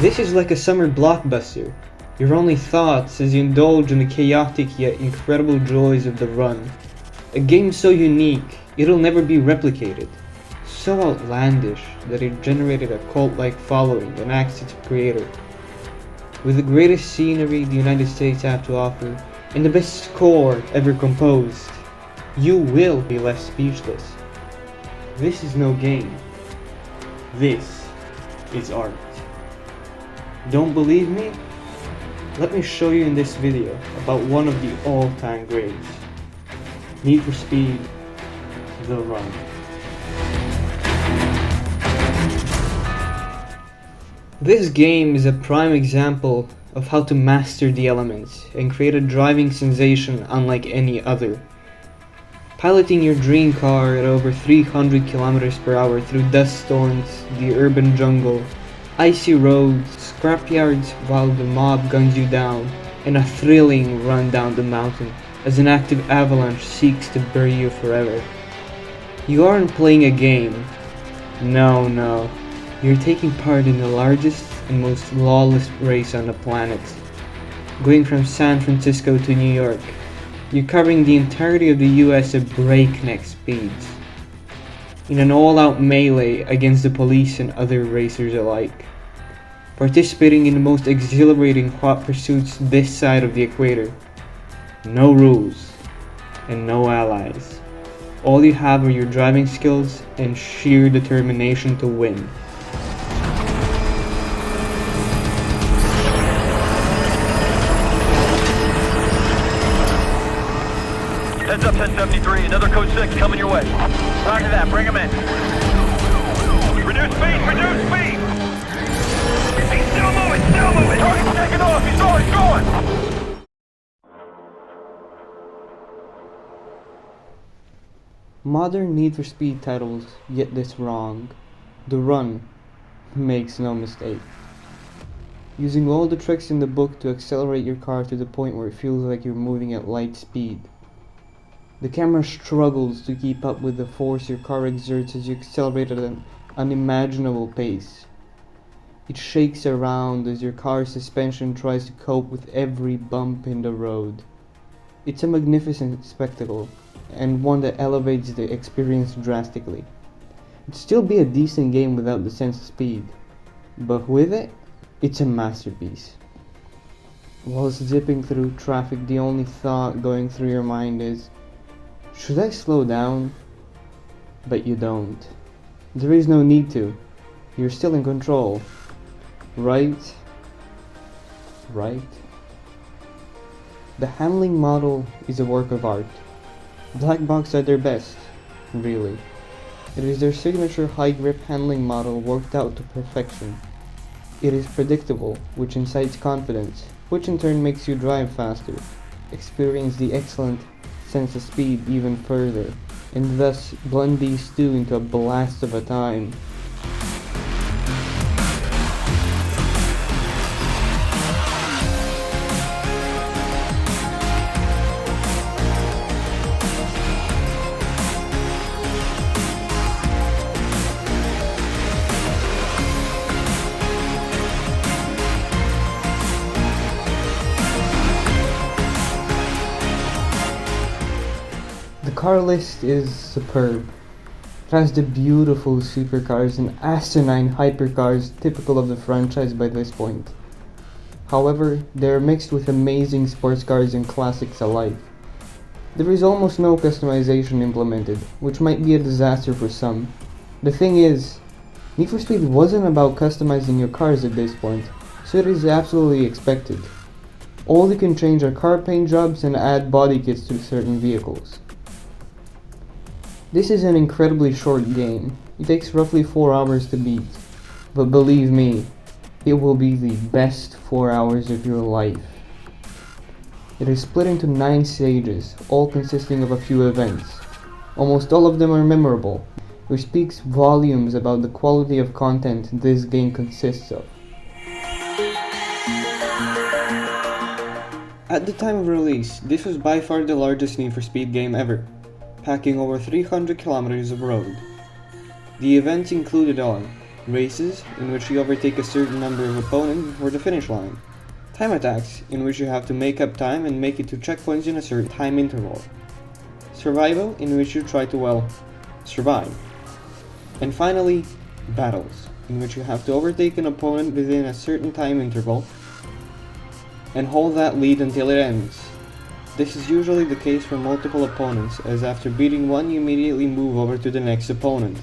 This is like a summer blockbuster, your only thoughts as you indulge in the chaotic yet incredible joys of the run. A game so unique, it'll never be replicated. So outlandish that it generated a cult-like following and asked its creator. With the greatest scenery the United States have to offer, and the best score ever composed, you will be left speechless. This is no game. This is art. Don't believe me? Let me show you in this video about one of the all-time greats. Need for Speed, The Run. This game is a prime example of how to master the elements and create a driving sensation unlike any other. Piloting your dream car at over 300 km per hour through dust storms, the urban jungle, icy roads, scrapyards while the mob guns you down, and a thrilling run down the mountain as an active avalanche seeks to bury you forever. You aren't playing a game. No. You're taking part in the largest and most lawless race on the planet. Going from San Francisco to New York, you're covering the entirety of the US at breakneck speeds, in an all-out melee against the police and other racers alike. Participating in the most exhilarating hot pursuits this side of the equator. No rules, and no allies. All you have are your driving skills and sheer determination to win. Heads up 1073, another code 6 coming your way. Roger that, bring him in. Reduce speed! He's still moving! Target's taking off, he's going! Modern Need for Speed titles get this wrong. The Run makes no mistake. Using all the tricks in the book to accelerate your car to the point where it feels like you're moving at light speed. The camera struggles to keep up with the force your car exerts as you accelerate at an unimaginable pace. It shakes around as your car's suspension tries to cope with every bump in the road. It's a magnificent spectacle, and one that elevates the experience drastically. It'd still be a decent game without the sense of speed, but with it, it's a masterpiece. Whilst zipping through traffic, the only thought going through your mind is, should I slow down? But you don't. There is no need to. You're still in control. Right? The handling model is a work of art. Black Box at their best, really. It is their signature high grip handling model worked out to perfection. It is predictable, which incites confidence, which in turn makes you drive faster, experience the excellent sense of speed even further, and thus blend these two into a blast of a time. The car list is superb. It has the beautiful supercars and asinine hypercars typical of the franchise by this point. However, they are mixed with amazing sports cars and classics alike. There is almost no customization implemented, which might be a disaster for some. The thing is, Need for Speed wasn't about customizing your cars at this point, so it is absolutely expected. All you can change are car paint jobs and add body kits to certain vehicles. This is an incredibly short game. It takes roughly 4 hours to beat, but believe me, it will be the best 4 hours of your life. It is split into 9 stages, all consisting of a few events. Almost all of them are memorable, which speaks volumes about the quality of content this game consists of. At the time of release, this was by far the largest Need for Speed game ever, packing over 300 kilometers of road. The events included on races, in which you overtake a certain number of opponents before the finish line. Time attacks, in which you have to make up time and make it to checkpoints in a certain time interval. Survival, in which you try to, well, survive. And finally, battles, in which you have to overtake an opponent within a certain time interval and hold that lead until it ends. This is usually the case for multiple opponents, as after beating one you immediately move over to the next opponent.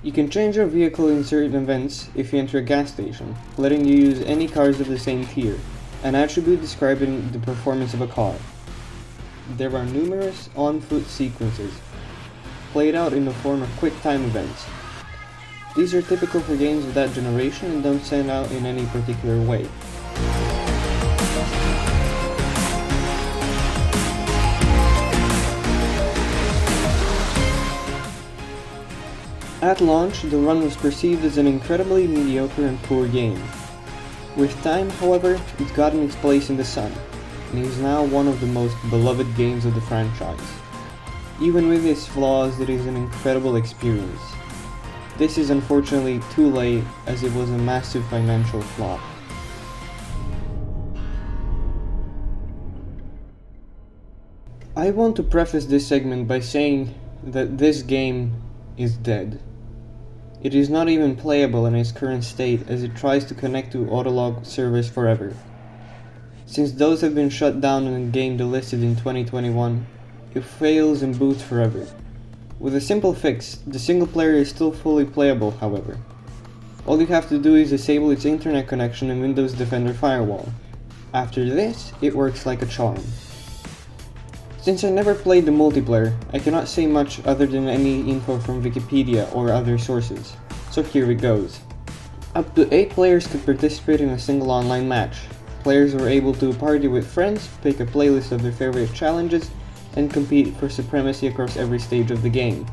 You can change your vehicle in certain events if you enter a gas station, letting you use any cars of the same tier, an attribute describing the performance of a car. There are numerous on-foot sequences, played out in the form of quick time events. These are typical for games of that generation and don't stand out in any particular way. At launch, the run was perceived as an incredibly mediocre and poor game. With time, however, it's gotten its place in the sun, and is now one of the most beloved games of the franchise. Even with its flaws, it is an incredible experience. This is unfortunately too late, as it was a massive financial flop. I want to preface this segment by saying that this game is dead. It is not even playable in its current state, as it tries to connect to Autolog servers forever. Since those have been shut down and the game delisted in 2021, it fails and boots forever. With a simple fix, the single player is still fully playable, however. All you have to do is disable its internet connection and Windows Defender firewall. After this, it works like a charm. Since I never played the multiplayer, I cannot say much other than any info from Wikipedia or other sources, so here it goes. Up to 8 players could participate in a single online match. Players were able to party with friends, pick a playlist of their favorite challenges, and compete for supremacy across every stage of the game.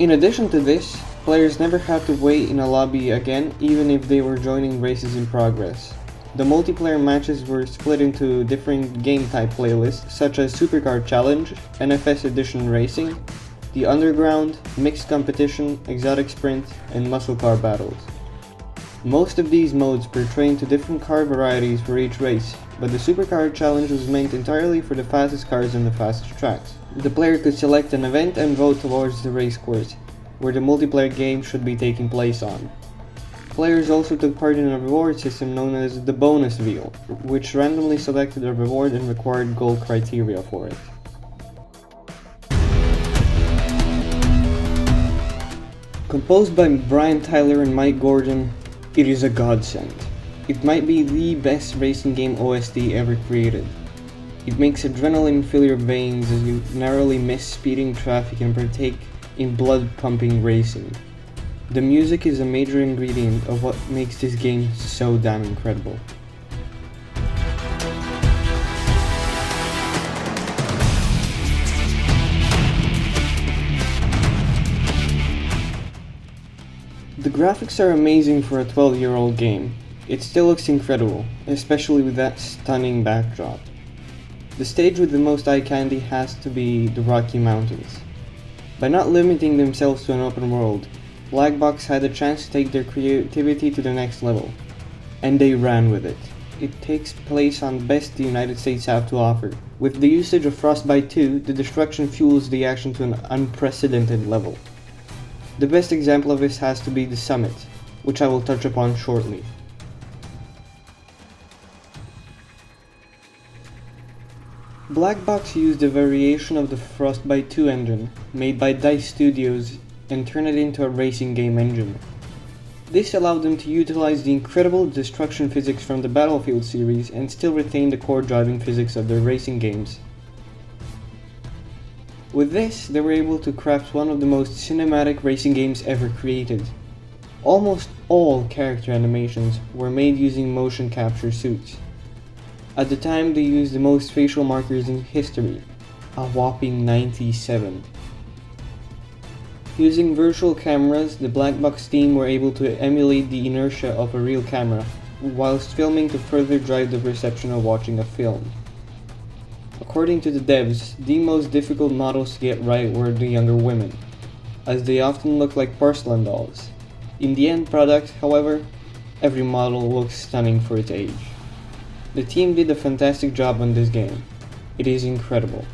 In addition to this, players never had to wait in a lobby again, even if they were joining races in progress. The multiplayer matches were split into different game type playlists, such as Supercar Challenge, NFS Edition Racing, The Underground, Mixed Competition, Exotic Sprint, and Muscle Car Battles. Most of these modes pertain to different car varieties for each race, but the Supercar Challenge was meant entirely for the fastest cars and the fastest tracks. The player could select an event and vote towards the race course, where the multiplayer game should be taking place on. Players also took part in a reward system known as the bonus wheel, which randomly selected a reward and required goal criteria for it. Composed by Brian Tyler and Mike Gordon, it is a godsend. It might be the best racing game OST ever created. It makes adrenaline fill your veins as you narrowly miss speeding traffic and partake in blood-pumping racing. The music is a major ingredient of what makes this game so damn incredible. The graphics are amazing for a 12-year-old game. It still looks incredible, especially with that stunning backdrop. The stage with the most eye candy has to be the Rocky Mountains. By not limiting themselves to an open world, Black Box had a chance to take their creativity to the next level, and they ran with it. It takes place on the best the United States have to offer. With the usage of Frostbite 2, the destruction fuels the action to an unprecedented level. The best example of this has to be the Summit, which I will touch upon shortly. Black Box used a variation of the Frostbite 2 engine, made by DICE Studios, and turned it into a racing game engine. This allowed them to utilize the incredible destruction physics from the Battlefield series and still retain the core driving physics of their racing games. With this, they were able to craft one of the most cinematic racing games ever created. Almost all character animations were made using motion capture suits. At the time, they used the most facial markers in history, a whopping 97. Using virtual cameras, the Black Box team were able to emulate the inertia of a real camera, whilst filming to further drive the perception of watching a film. According to the devs, the most difficult models to get right were the younger women, as they often looked like porcelain dolls, In the end product, however, every model looks stunning for its age. The team did a fantastic job on this game. It is incredible.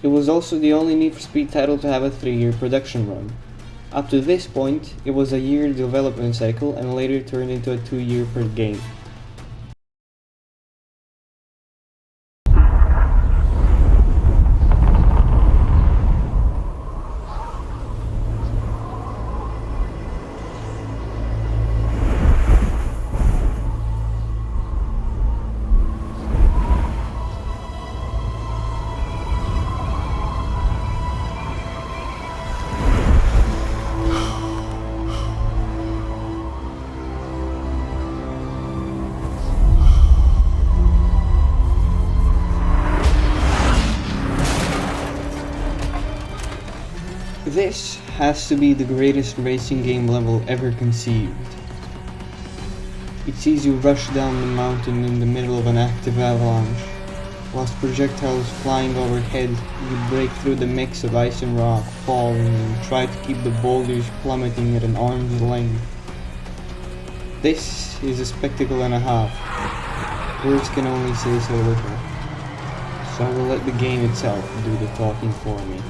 It was also the only Need for Speed title to have a 3-year production run. Up to this point, it was a year development cycle and later turned into a 2-year per game. This has to be the greatest racing game level ever conceived. It sees you rush down the mountain in the middle of an active avalanche. Whilst projectiles flying overhead, you break through the mix of ice and rock, falling and try to keep the boulders plummeting at an arm's length. This is a spectacle and a half. Words can only say so little. So I will let the game itself do the talking for me.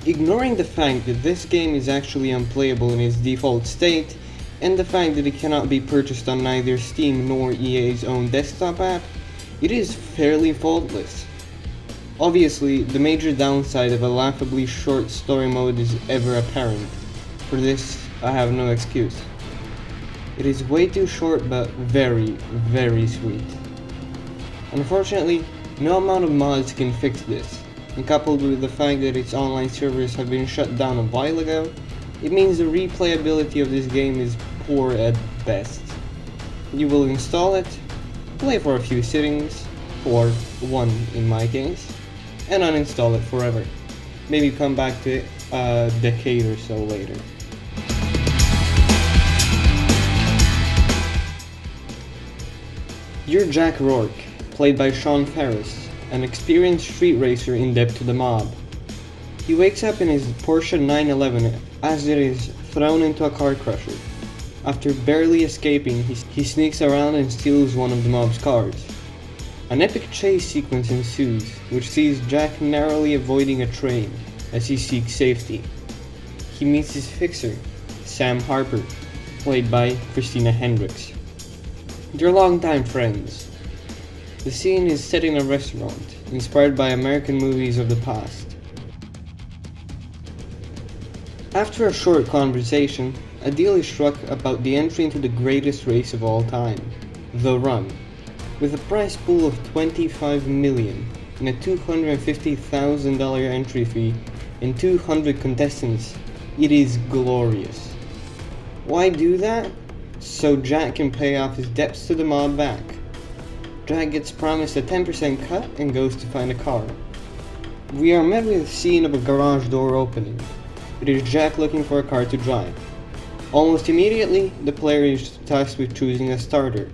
Ignoring the fact that this game is actually unplayable in its default state, and the fact that it cannot be purchased on neither Steam nor EA's own desktop app, it is fairly faultless. Obviously, the major downside of a laughably short story mode is ever apparent. For this, I have no excuse. It is way too short but very, very sweet. Unfortunately, no amount of mods can fix this, and coupled with the fact that its online servers have been shut down a while ago, it means the replayability of this game is poor at best. You will install it, play for a few sittings, or one in my case, and uninstall it forever. Maybe come back to it a decade or so later. You're Jack Rourke, played by Sean Ferris, an experienced street racer in debt to the mob. He wakes up in his Porsche 911 as it is thrown into a car crusher. After barely escaping, he sneaks around and steals one of the mob's cars. An epic chase sequence ensues, which sees Jack narrowly avoiding a train as he seeks safety. He meets his fixer, Sam Harper, played by Christina Hendricks. They're longtime friends. The scene is set in a restaurant, inspired by American movies of the past. After a short conversation, a deal is struck about the entry into the greatest race of all time, The Run. With a prize pool of $25 million and a $250,000 entry fee and 200 contestants, it is glorious. Why do that? So Jack can pay off his debts to the mob back. Jack gets promised a 10% cut and goes to find a car. We are met with a scene of a garage door opening. It is Jack looking for a car to drive. Almost immediately, the player is tasked with choosing a starter.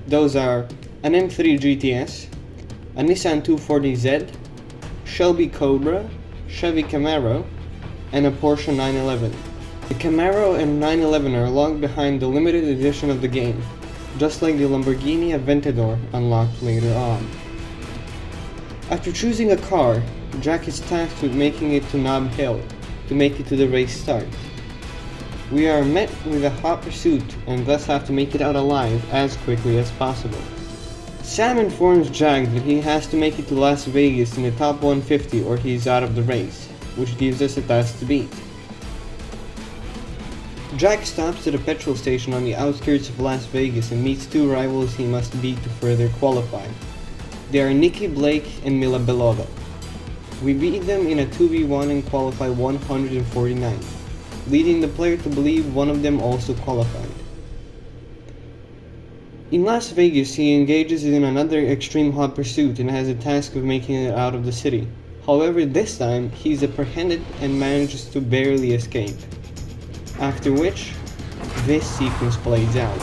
Those are an M3 GTS, a Nissan 240Z, Shelby Cobra, Chevy Camaro, and a Porsche 911. The Camaro and 911 are locked behind the limited edition of the game, just like the Lamborghini Aventador unlocked later on. After choosing a car, Jack is tasked with making it to Nob Hill to make it to the race start. We are met with a hot pursuit and thus have to make it out alive as quickly as possible. Sam informs Jack that he has to make it to Las Vegas in the top 150 or he's out of the race, which gives us a task to beat. Jack stops at a petrol station on the outskirts of Las Vegas and meets two rivals he must beat to further qualify. They are Nikki Blake and Mila Belova. We beat them in a 2v1 and qualify 149, leading the player to believe one of them also qualified. In Las Vegas, he engages in another extreme hot pursuit and has a task of making it out of the city. However, this time, he's apprehended and manages to barely escape. After which, this sequence plays out.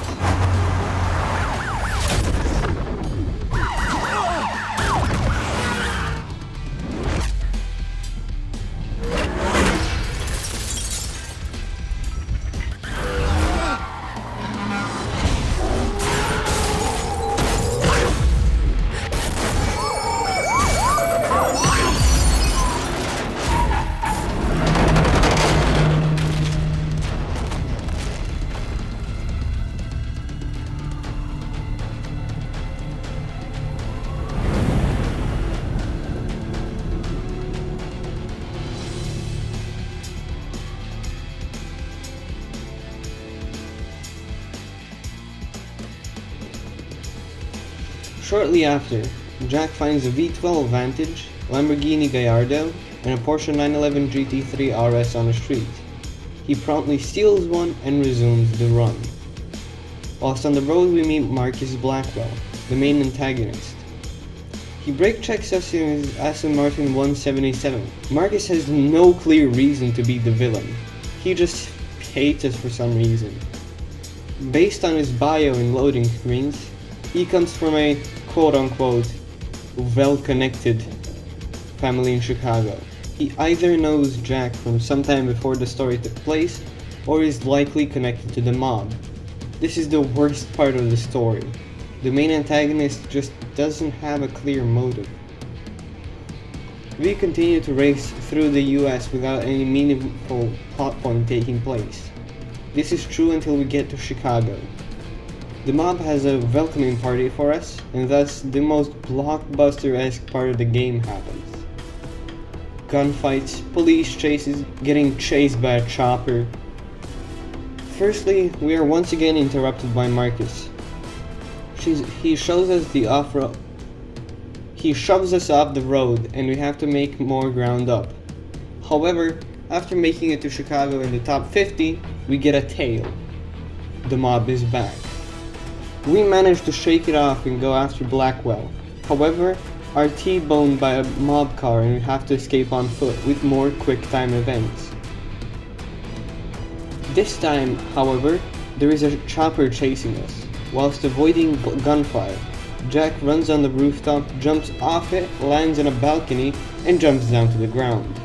Shortly after, Jack finds a V12 Vantage, Lamborghini Gallardo, and a Porsche 911 GT3 RS on the street. He promptly steals one and resumes the run. Whilst on the road we meet Marcus Blackwell, the main antagonist. He brake checks us in his Aston Martin 177. Marcus has no clear reason to be the villain. He just hates us for some reason. Based on his bio and loading screens, he comes from a quote-unquote well-connected family in Chicago. He either knows Jack from sometime before the story took place, or is likely connected to the mob. This is the worst part of the story. The main antagonist just doesn't have a clear motive. We continue to race through the US without any meaningful plot point taking place. This is true until we get to Chicago. The mob has a welcoming party for us, and thus the most Blockbuster-esque part of the game happens. Gunfights, police chases, getting chased by a chopper. Firstly, we are once again interrupted by Marcus. He shows us the off-road. He shoves us off the road and we have to make more ground up. However, after making it to Chicago in the top 50, we get a tail. The mob is back. We manage to shake it off and go after Blackwell. However, are T-boned by a mob car and we have to escape on foot with more quick-time events. This time, however, there is a chopper chasing us. Whilst avoiding gunfire, Jack runs on the rooftop, jumps off it, lands on a balcony, and jumps down to the ground.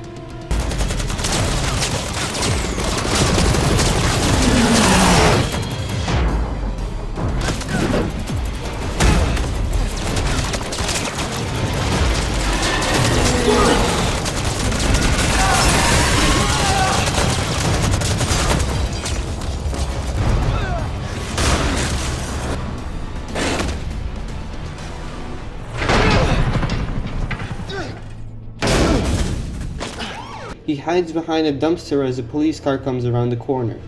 He hides behind a dumpster as a police car comes around the corner.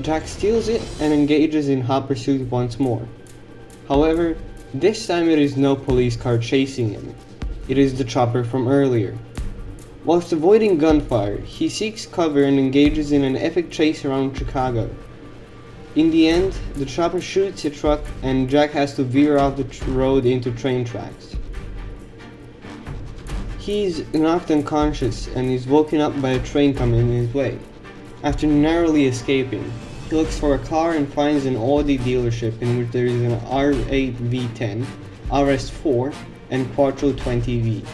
Jack steals it and engages in hot pursuit once more. However, this time it is no police car chasing him. It is the chopper from earlier. Whilst avoiding gunfire, he seeks cover and engages in an epic chase around Chicago. In the end, the chopper shoots a truck and Jack has to veer off the road into train tracks. He's knocked unconscious and is woken up by a train coming in his way. After narrowly escaping, he looks for a car and finds an Audi dealership in which there is an R8 V10, RS4, and Quattro 20V.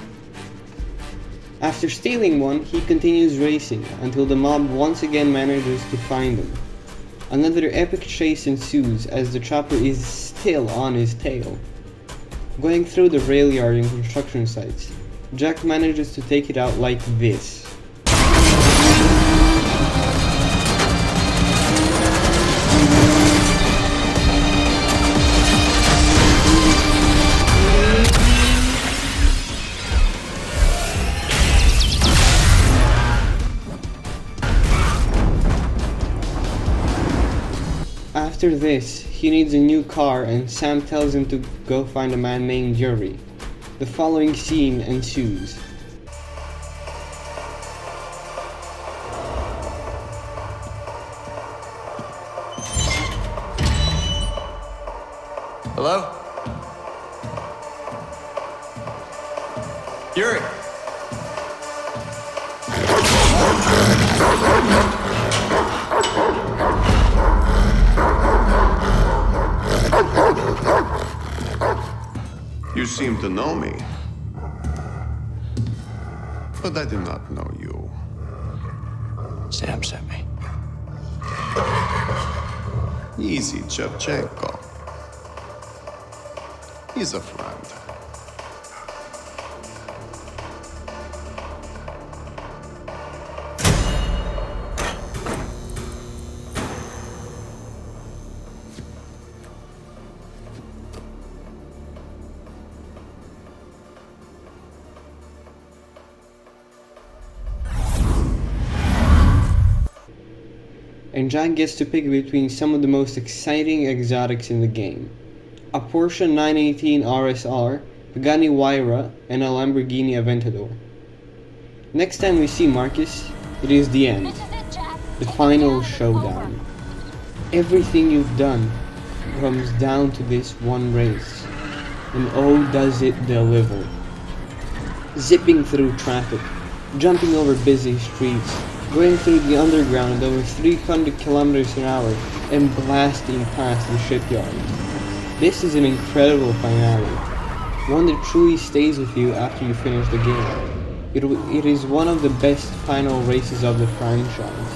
After stealing one, he continues racing until the mob once again manages to find him. Another epic chase ensues as the chopper is still on his tail. Going through the rail yard and construction sites, Jack manages to take it out like this. After this, he needs a new car and Sam tells him to go find a man named Yuri. The following scene ensues. Hello? Yuri! You seem to know me, but I do not know you. Sam sent me. Easy, Shevchenko. He's a friend. And Jack gets to pick between some of the most exciting exotics in the game. A Porsche 918 RSR, Pagani Huayra, and a Lamborghini Aventador. Next time we see Marcus, it is the end. The final showdown. Everything you've done comes down to this one race. And oh does it deliver. Zipping through traffic, jumping over busy streets, going through the underground at over 300 kilometers an hour, and blasting past the shipyard. This is an incredible finale, one that truly stays with you after you finish the game. It is one of the best final races of the franchise.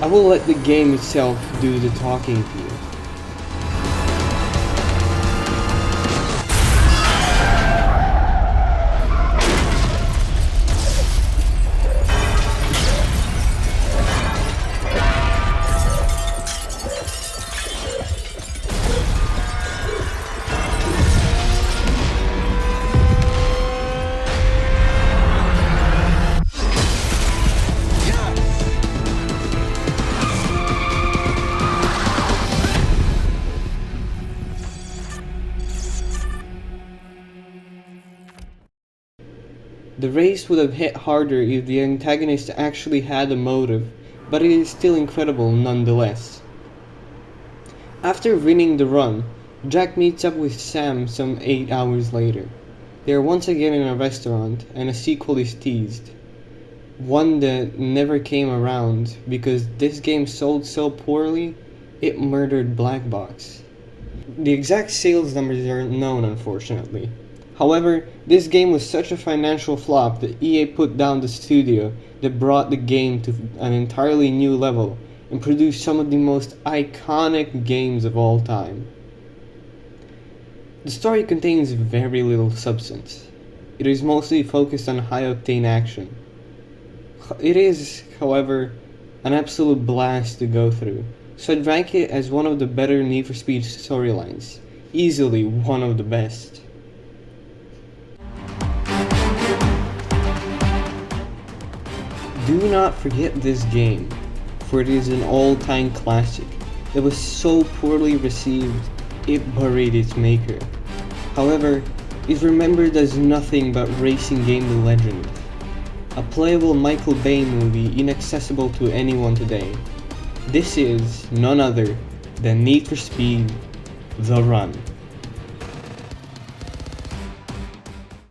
I will let the game itself do the talking for you. The race would have hit harder if the antagonist actually had a motive, but it is still incredible nonetheless. After winning the run, Jack meets up with Sam some 8 hours later. They are once again in a restaurant, and a sequel is teased. One that never came around because this game sold so poorly, it murdered Black Box. The exact sales numbers aren't known, unfortunately. However, this game was such a financial flop that EA put down the studio that brought the game to an entirely new level and produced some of the most iconic games of all time. The story contains very little substance. It is mostly focused on high-octane action. It is, however, an absolute blast to go through, so I'd rank it as one of the better Need for Speed storylines. Easily one of the best. Do not forget this game, for it is an all-time classic that was so poorly received, it buried its maker. However, is remembered as nothing but racing game legend. A playable Michael Bay movie inaccessible to anyone today. This is none other than Need for Speed: The Run.